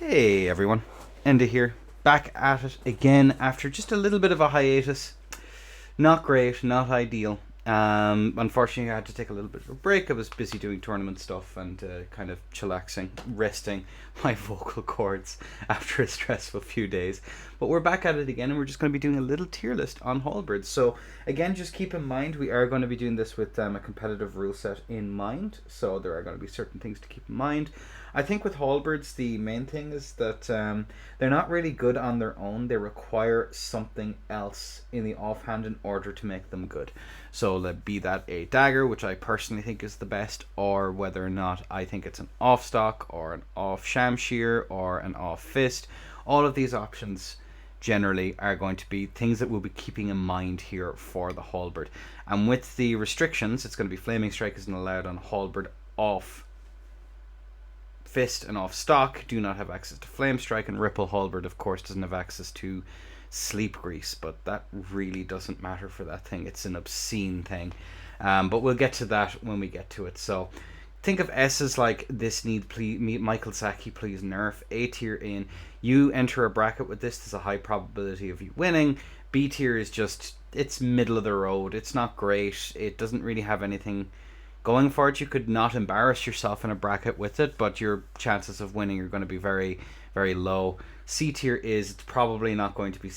Hey everyone, Enda here, back at it again after just a little bit of a hiatus. Not great, not ideal. Unfortunately, I had to take a little bit of a break. I was busy doing tournament stuff and kind of chillaxing, resting my vocal cords after a stressful few days. But we're back at it again, and we're just going to be doing a little tier list on Halberds. So again, just keep in mind we are going to be doing this with a competitive rule set in mind. So there are going to be certain things to keep in mind. I think with Halberds, the main thing is that they're not really good on their own. They require something else in the offhand in order to make them good. So be that a dagger, which I personally think is the best, or whether or not I think it's an off stock or an off shamshear or an off fist. All of these options generally are going to be things that we'll be keeping in mind here for the halberd. And with the restrictions, it's going to be flaming strike isn't allowed on halberd off fist and off stock, do not have access to flame strike, and ripple halberd of course doesn't have access to sleep grease, but that really doesn't matter for that thing. It's an obscene thing, but we'll get to that when we get to it. So think of S's like this need please Michael Saki please nerf. A tier in, you enter a bracket with this, there's a high probability of you winning. B tier is just, it's middle of the road, it's not great, it doesn't really have anything going for it. You could not embarrass yourself in a bracket with it, but your chances of winning are going to be very, very low. C tier is, it's probably not going to be,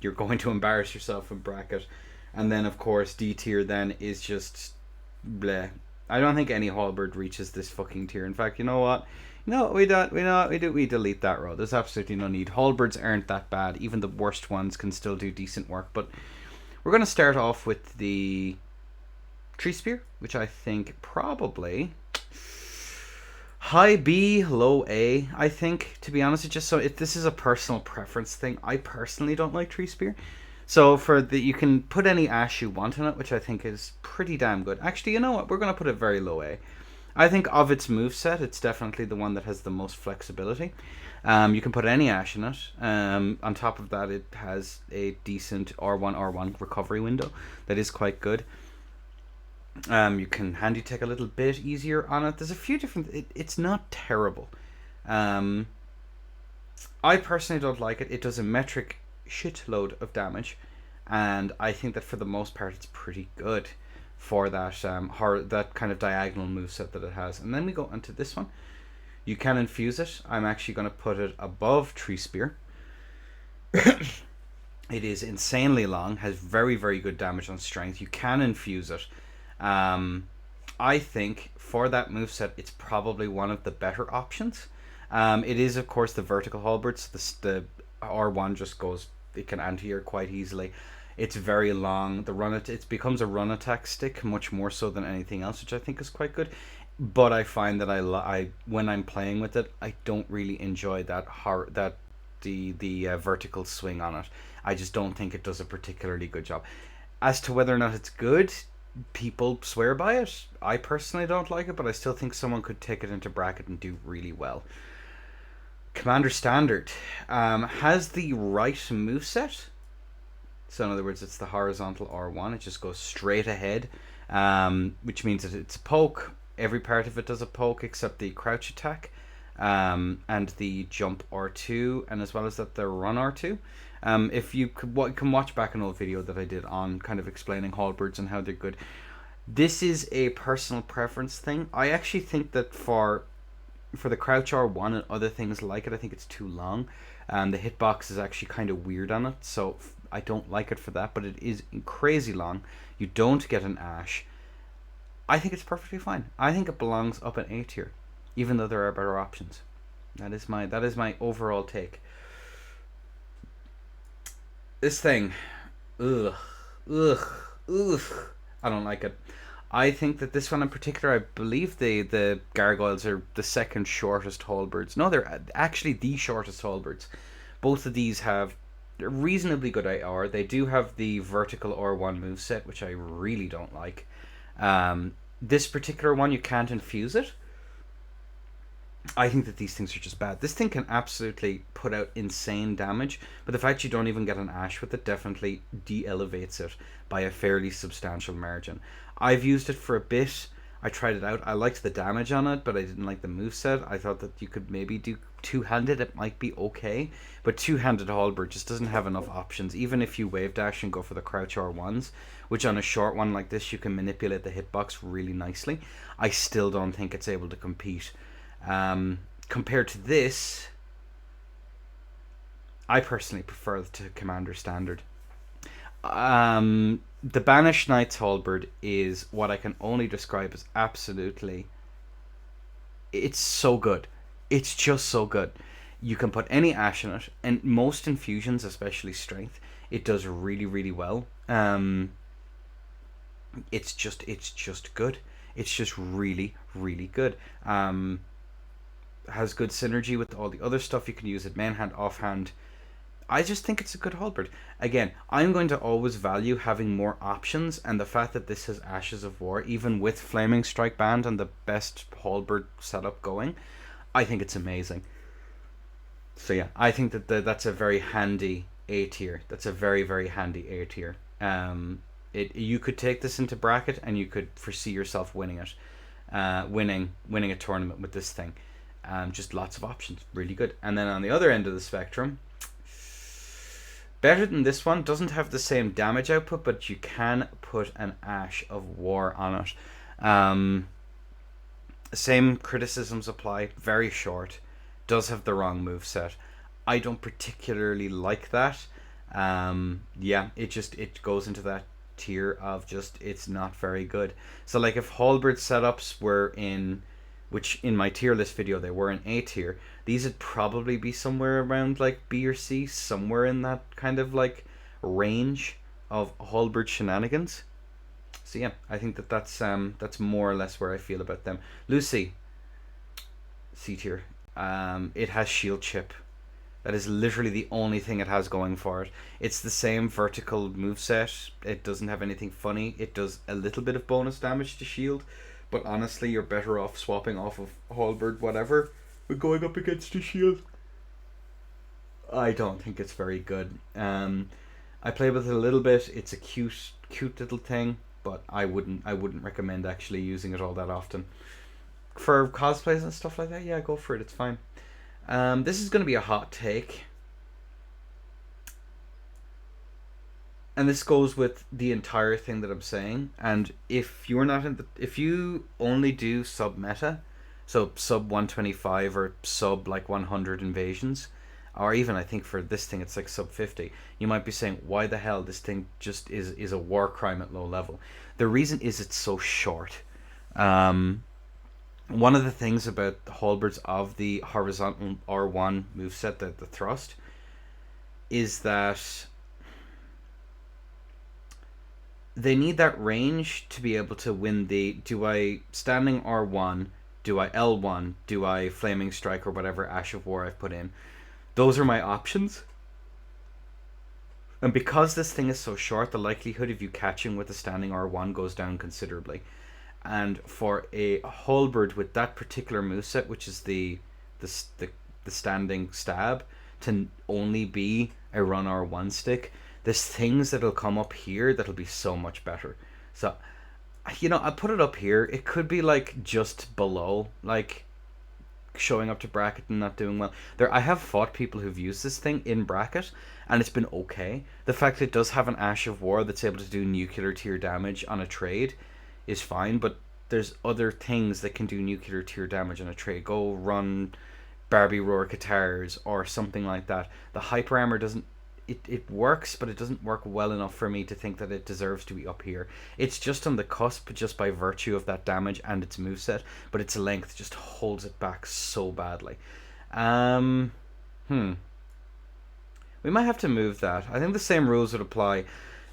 you're going to embarrass yourself in bracket. And then of course D tier then is just bleh. I don't think any halberd reaches this fucking tier. In fact, you know what? No, we don't. We delete that row. There's absolutely no need. Halberds aren't that bad. Even the worst ones can still do decent work. But we're going to start off with the tree spear, which I think probably high B, low A. I think, to be honest, it's just so if this is a personal preference thing. I personally don't like tree spear. So for the, you can put any ash you want in it, which I think is pretty damn good. Actually, you know what? We're going to put it very low A. I think of its moveset, it's definitely the one that has the most flexibility. You can put any ash in it. On top of that, it has a decent R1 recovery window that is quite good. You can handy take a little bit easier on it. There's a few different... it's not terrible. I personally don't like it. It does a metric shitload of damage, and I think that for the most part it's pretty good for that that kind of diagonal moveset that it has. And then we go into this one. You can infuse it. I'm actually going to put it above Tree Spear. It is insanely long, has very, very good damage on strength. You can infuse it. I think for that moveset, it's probably one of the better options. It is, of course, the vertical halberd, so the R1 just goes, it can anti-air quite easily. It's very long. It becomes a run attack stick much more so than anything else, which I think is quite good. But I find that I when I'm playing with it, I don't really enjoy the vertical swing on it. I just don't think it does a particularly good job. As to whether or not it's good, people swear by it. I personally don't like it, but I still think someone could take it into bracket and do really well. Commander Standard has the right moveset. So in other words, it's the horizontal R1. It just goes straight ahead, which means that it's a poke. Every part of it does a poke except the crouch attack and the jump R2, and as well as that the run R2. If you can watch back an old video that I did on kind of explaining halberds and how they're good. This is a personal preference thing. I actually think that for the crouch R1 and other things like it, I think it's too long. The hitbox is actually kind of weird on it, so I don't like it for that, but it is crazy long. You don't get an ash. I think it's perfectly fine. I think it belongs up in A tier, even though there are better options. That is my overall take. This thing, ugh, I don't like it. I think that this one in particular, I believe the gargoyles are the second shortest halberds. No, they're actually the shortest halberds. Both of these have reasonably good AR. They do have the vertical R1 moveset, which I really don't like. This particular one, you can't infuse it. I think that these things are just bad. This thing can absolutely put out insane damage, but the fact you don't even get an ash with it definitely de-elevates it by a fairly substantial margin. I've used it for a bit. I tried it out. I liked the damage on it, but I didn't like the moveset. I thought that you could maybe do two-handed. It might be okay, but two-handed Halberd just doesn't have enough options. Even if you wave dash and go for the crouch R1s, which on a short one like this you can manipulate the hitbox really nicely, I still don't think it's able to compete. Compared to this, I personally prefer to Commander Standard. The Banished Knight's Halberd is what I can only describe as absolutely... It's so good. It's just so good. You can put any ash in it, and most infusions, especially strength, it does really, really well. It's just good. It's just really, really good. Has good synergy with all the other stuff. You can use it main hand, offhand. I just think it's a good halberd. Again, I'm going to always value having more options, and the fact that this has Ashes of War, even with Flaming Strike Band and the best halberd setup going, I think it's amazing. So yeah, I think that that's a very handy A tier. That's a very, very handy A tier. You could take this into bracket, and you could foresee yourself winning it, winning a tournament with this thing. Just lots of options, really good. And then on the other end of the spectrum, better than this one, doesn't have the same damage output, but you can put an Ash of War on it. Same criticisms apply, very short, does have the wrong moveset. I don't particularly like that. Yeah, it goes into that tier of just, it's not very good. So like if Halberd setups were in, which in my tier list video they were in A tier, these would probably be somewhere around like B or C, somewhere in that kind of like range of Halberd shenanigans. So yeah, I think that's more or less where I feel about them. Lucy, C tier. It has shield chip. That is literally the only thing it has going for it. It's the same vertical moveset. It doesn't have anything funny. It does a little bit of bonus damage to shield, but honestly, you're better off swapping off of Halberd whatever but going up against a shield. I don't think it's very good. I play with it a little bit. It's a cute little thing, but I wouldn't recommend actually using it all that often. For cosplays and stuff like that, yeah, go for it. It's fine. This is going to be a hot take, and this goes with the entire thing that I'm saying. And if you're not if you only do sub meta, so sub 125 or sub like 100 invasions, or even I think for this thing it's like sub 50, you might be saying, why the hell this thing just is a war crime at low level? The reason is it's so short. One of the things about the halberds of the horizontal R1 moveset, the thrust, is that they need that range to be able to win the, do I standing R1, do I L1, do I flaming strike or whatever Ash of War I've put in. Those are my options. And because this thing is so short, the likelihood of you catching with a standing R1 goes down considerably. And for a halberd with that particular moveset, which is the standing stab, to only be a run R1 stick, there's things that'll come up here that'll be so much better. So, you know, I put it up here. It could be like just below, like showing up to bracket and not doing well. I have fought people who've used this thing in bracket, and it's been okay. The fact it does have an Ash of War that's able to do nuclear tier damage on a trade is fine, but there's other things that can do nuclear tier damage on a trade. Go run Barbie Roar Katars or something like that. The hyper armor doesn't, it works, but it doesn't work well enough for me to think that it deserves to be up here. It's just on the cusp just by virtue of that damage and its moveset, but its length just holds it back so badly. We might have to move that. I think the same rules would apply.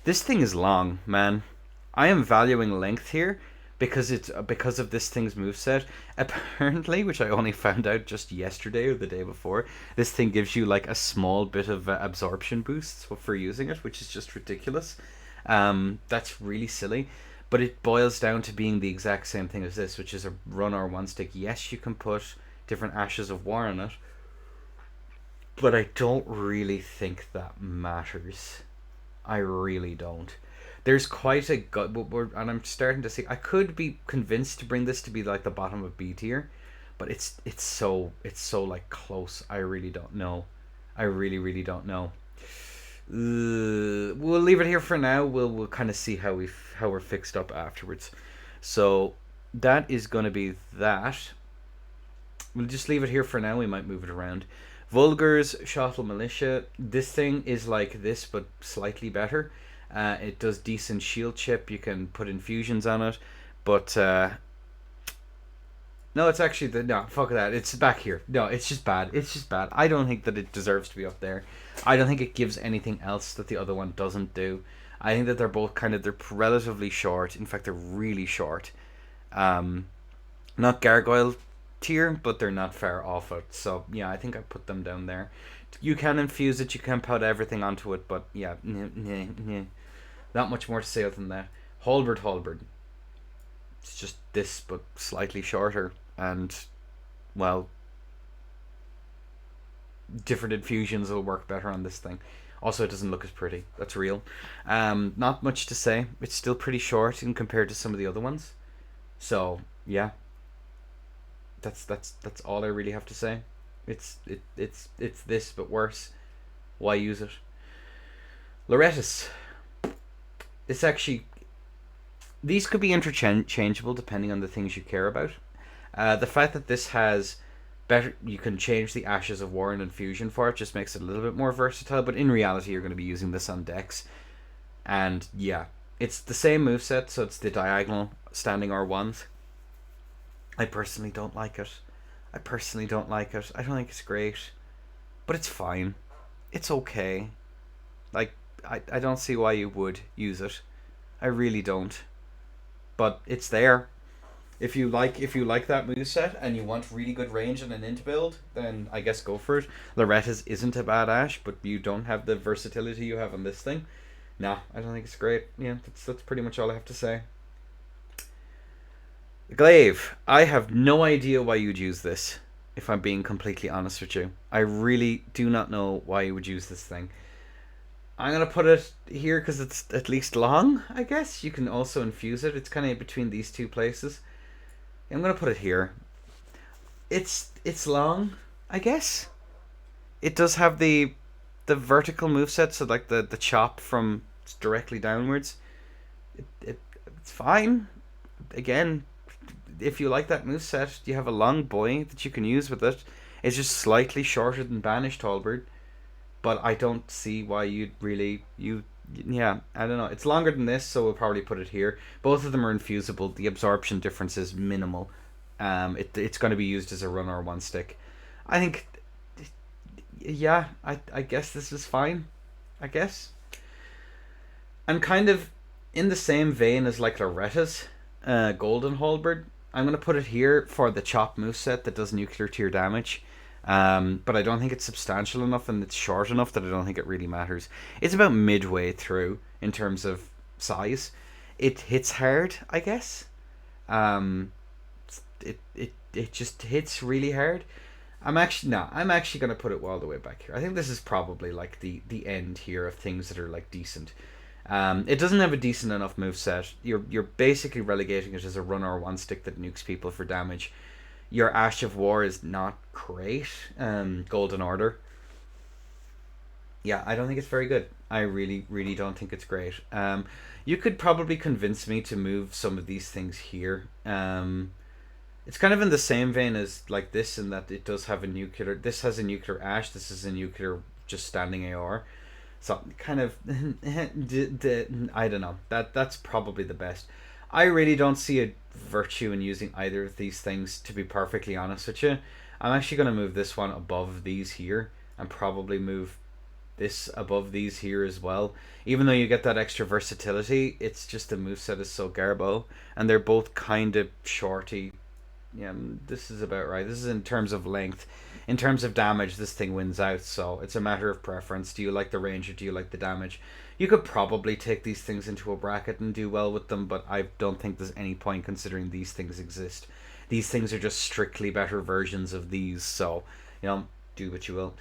This thing is long, man. I am valuing length here because of this thing's moveset. Apparently, which I only found out just yesterday or the day before, this thing gives you like a small bit of absorption boost for using it, which is just ridiculous. That's really silly. But it boils down to being the exact same thing as this, which is a run R1 stick. Yes, you can put different Ashes of War on it, but I don't really think that matters. I really don't. There's quite a good, and I'm starting to see. I could be convinced to bring this to be like the bottom of B tier, but it's so like close. I really don't know. I really don't know. We'll leave it here for now. We'll kind of see how we're fixed up afterwards. So that is going to be that. We'll just leave it here for now. We might move it around. Vulgar's Shottle Militia. This thing is like this, but slightly better. It does decent shield chip. You can put infusions on it. But, no, it's actually, no, fuck that. It's back here. No, it's just bad. It's just bad. I don't think that it deserves to be up there. I don't think it gives anything else that the other one doesn't do. I think that they're both they're relatively short. In fact, they're really short. Not gargoyle tier, but they're not far off it. So yeah, I think I put them down there. You can infuse it, you can put everything onto it, but yeah, not much more to say other than that. Halberd. It's just this, but slightly shorter, and well, different infusions will work better on this thing. Also, it doesn't look as pretty. That's real. Not much to say. It's still pretty short in compared to some of the other ones. So yeah, that's all I really have to say. It's this but worse. Why use it? Loretta's. It's actually, these could be interchangeable depending on the things you care about. The fact that this has better, you can change the Ashes of War and Infusion for it, just makes it a little bit more versatile. But in reality, you're going to be using this on decks, and yeah, it's the same moveset, so it's the diagonal standing R1s. I personally don't like it. I don't think it's great, but it's fine. It's okay. Like, I don't see why you would use it. I really don't. But it's there. If you like that moveset and you want really good range and an int build, then I guess go for it. Loretta's isn't a bad Ash, but you don't have the versatility you have on this thing. Nah, I don't think it's great. Yeah, that's pretty much all I have to say. Glaive, I have no idea why you'd use this, if I'm being completely honest with you. I really do not know why you would use this thing. I'm going to put it here because it's at least long, I guess. You can also infuse it. It's kind of between these two places. I'm going to put it here. It's long, I guess. It does have the vertical moveset, so like the chop from directly downwards. It's fine. Again, if you like that moveset, you have a long boy that you can use with it. It's just slightly shorter than Banished Halberd, but I don't see why you'd really yeah, I don't know. It's longer than this, so we'll probably put it here. Both of them are infusible. The absorption difference is minimal. It's going to be used as a run or one stick. I think, yeah, I guess this is fine. I guess. And kind of in the same vein as like Loretta's Golden Halberd, I'm going to put it here for the chop moveset that does nuclear tier damage. But I don't think it's substantial enough and it's short enough that I don't think it really matters. It's about midway through in terms of size. It hits hard, I guess. It just hits really hard. I'm actually going to put it all the way back here. I think this is probably like the end here of things that are like decent. It doesn't have a decent enough moveset. You're basically relegating it as a run or one stick that nukes people for damage. Your Ash of War is not great. Golden Order. Yeah, I don't think it's very good. I really don't think it's great. You could probably convince me to move some of these things here. It's kind of in the same vein as like this in that it does have a nuclear. This has a nuclear Ash. This is a nuclear just standing AR. So kind of, I don't know. That's probably the best. I really don't see a virtue in using either of these things, to be perfectly honest with you. I'm actually going to move this one above these here and probably move this above these here as well. Even though you get that extra versatility, it's just the moveset is so garbo and they're both kind of shorty. Yeah, this is about right. This is in terms of length. In terms of damage, this thing wins out, so it's a matter of preference. Do you like the range or do you like the damage? You could probably take these things into a bracket and do well with them, but I don't think there's any point considering these things exist. These things are just strictly better versions of these, so, do what you will.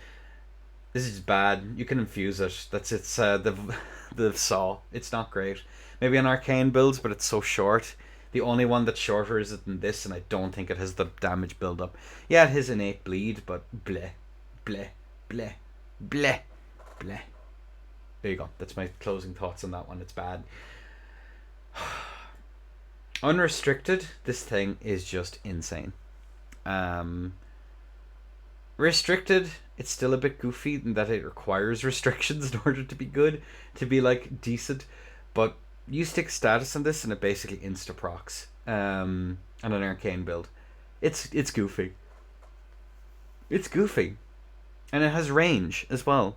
This is bad. You can infuse it. That's it's the saw. It's not great. Maybe an arcane build, but it's so short. The only one that's shorter is than this, and I don't think it has the damage build up. Yeah, it has innate bleed, but bleh, bleh, bleh, bleh, bleh. There you go. That's my closing thoughts on that one. It's bad. Unrestricted, this thing is just insane. Restricted, it's still a bit goofy in that it requires restrictions in order to be good, to be like decent. But you stick status on this and it basically insta procs on an arcane build. It's goofy. It's goofy, and it has range as well.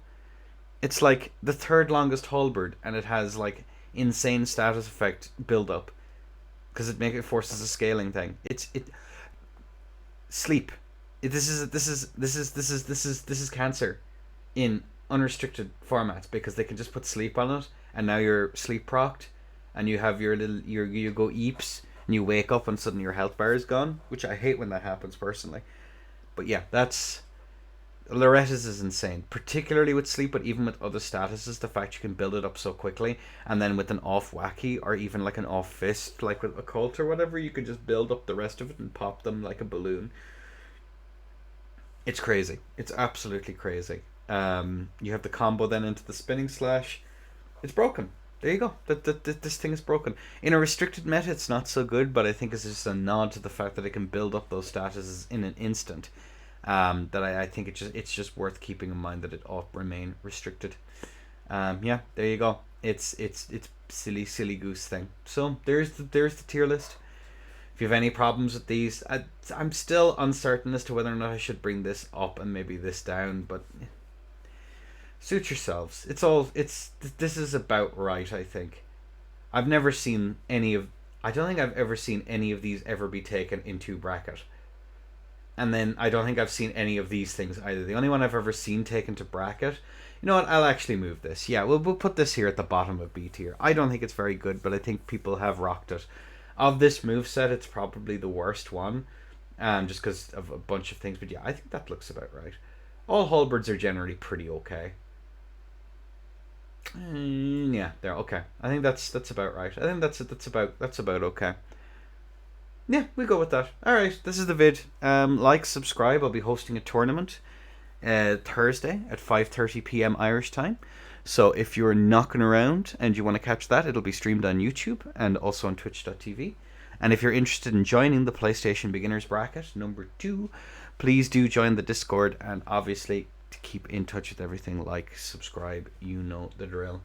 It's like the third longest halberd, and it has like insane status effect build up because it forces a scaling thing. It sleep. This is cancer in unrestricted formats because they can just put sleep on it, and now you're sleep procced, and you have you go eeps, and you wake up and suddenly your health bar is gone, which I hate when that happens personally. But yeah, that's Loretta's is insane, particularly with sleep, but even with other statuses, the fact you can build it up so quickly, and then with an off wacky or even like an off fist, like with occult or whatever, you can just build up the rest of it and pop them like a balloon. It's crazy. It's absolutely crazy. You have the combo then into the spinning slash. It's broken. There you go. This thing is broken. In a restricted meta, it's not so good, but I think it's just a nod to the fact that it can build up those statuses in an instant. That I think it's just worth keeping in mind that it ought remain restricted. Yeah, there you go. It's silly goose thing. So there's the tier list. If you have any problems with these, I'm still uncertain as to whether or not I should bring this up and maybe this down, but suit yourselves. This is about right, I think. I've never seen any of I don't think I've ever seen any of these ever be taken into bracket. And then I don't think I've seen any of these things either. The only one I've ever seen taken to bracket. You know what? I'll actually move this. Yeah, we'll put this here at the bottom of B tier. I don't think it's very good, but I think people have rocked it. Of this moveset, it's probably the worst one, just because of a bunch of things. But yeah, I think that looks about right. All halberds are generally pretty okay. Yeah, they're okay. I think that's about right. I think that's about okay. Yeah, we go with that. All right, this is the vid. Like, subscribe. I'll be hosting a tournament Thursday at 5:30 p.m. Irish time. So if you're knocking around and you want to catch that, it'll be streamed on YouTube and also on twitch.tv. And if you're interested in joining the PlayStation Beginners Bracket number 2, please do join the Discord, and obviously to keep in touch with everything, like, subscribe, you know the drill.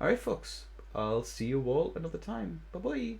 Alright folks, I'll see you all another time. Bye bye.